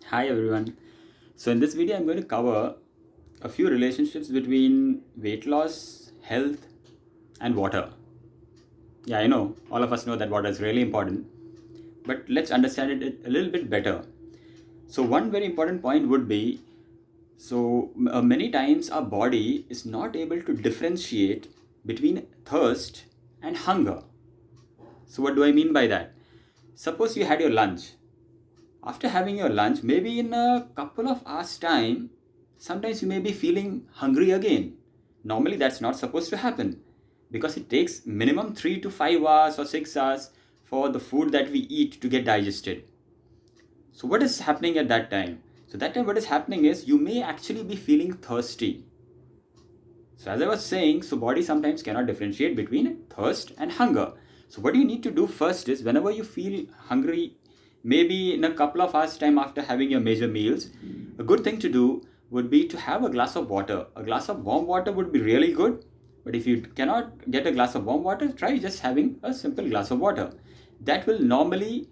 Hi everyone. So in this video I'm going to cover a few relationships between weight loss, health and water. Yeah, I know all of us know that water is really important, but let's understand it a little bit better. So one very important point would be many times our body is not able to differentiate between thirst and hunger. So what do I mean by that? Suppose you had your lunch. After having your lunch, maybe in a couple of hours' time, sometimes you may be feeling hungry again. Normally, that's not supposed to happen because it takes minimum 3 to 5 hours or 6 hours for the food that we eat to get digested. So, what is happening at that time? So, that time, what is happening is you may actually be feeling thirsty. So, as I was saying, so body sometimes cannot differentiate between thirst and hunger. So, what you need to do first is whenever you feel hungry, maybe in a couple of hours time after having your major meals, a good thing to do would be to have a glass of water. A glass of warm water would be really good, but if you cannot get a glass of warm water, try just having a simple glass of water. That will normally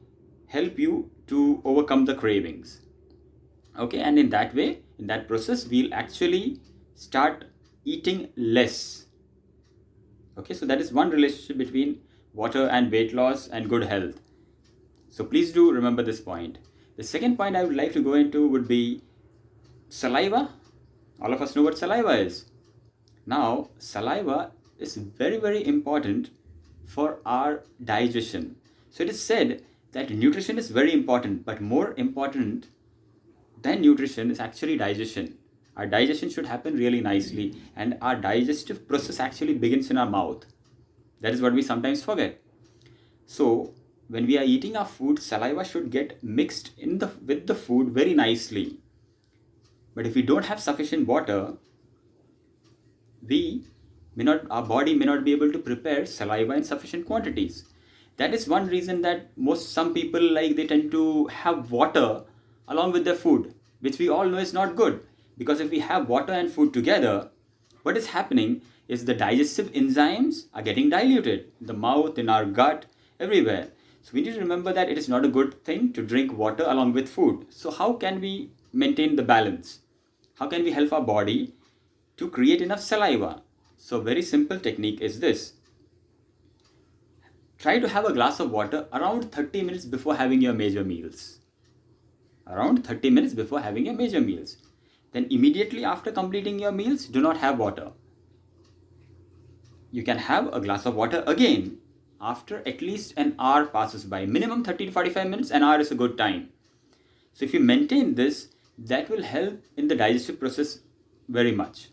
help you to overcome the cravings. Okay, and in that way, in that process, we'll actually start eating less. Okay, so that is one relationship between water and weight loss and good health. So please do remember this point. The second point I would like to go into would be saliva. All of us know what saliva is. Now, saliva is very, very important for our digestion. So it is said that nutrition is very important, but more important than nutrition is actually digestion. Our digestion should happen really nicely, and our digestive process actually begins in our mouth. That is what we sometimes forget. So, when we are eating our food, saliva should get mixed with the food very nicely. But if we don't have sufficient water, our body may not be able to prepare saliva in sufficient quantities. That is one reason that some people like they tend to have water along with their food, which we all know is not good. Because if we have water and food together, what is happening is the digestive enzymes are getting diluted in the mouth, in our gut, everywhere. So we need to remember that it is not a good thing to drink water along with food. So how can we maintain the balance? How can we help our body to create enough saliva? So very simple technique is this. Try to have a glass of water around 30 minutes before having your major meals. Around 30 minutes before having your major meals. Then immediately after completing your meals, do not have water. You can have a glass of water again after at least an hour passes by. Minimum 30 to 45 minutes, an hour is a good time. So if you maintain this, that will help in the digestive process very much.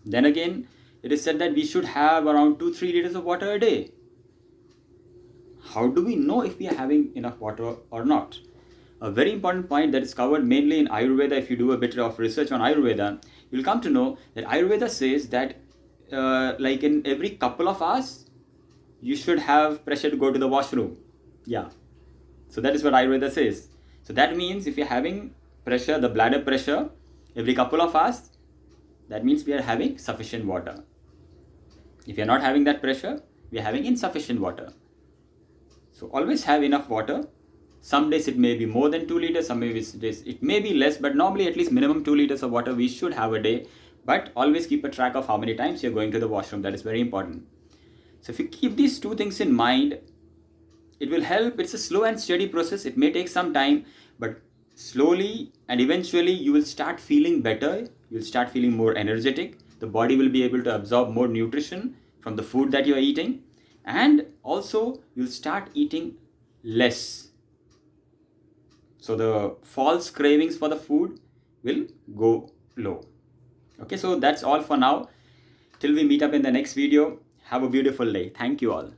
Then again, it is said that we should have around 2-3 liters of water a day. How do we know if we are having enough water or not? A very important point that is covered mainly in Ayurveda. If you do a bit of research on Ayurveda, you'll come to know that Ayurveda says that like in every couple of hours, you should have pressure to go to the washroom. Yeah. So that is what Ayurveda says. So that means if you're having pressure, the bladder pressure, every couple of hours, that means we are having sufficient water. If you're not having that pressure, we are having insufficient water. So always have enough water. Some days it may be more than 2 liters, some days it may be less, but normally at least minimum 2 liters of water we should have a day. But always keep a track of how many times you're going to the washroom. That is very important. So if you keep these two things in mind, it will help. It's a slow and steady process. It may take some time, but slowly and eventually you will start feeling better. You'll start feeling more energetic. The body will be able to absorb more nutrition from the food that you're eating. And also you'll start eating less. So the false cravings for the food will go low. Okay, so that's all for now. Till we meet up in the next video. Have a beautiful day. Thank you all.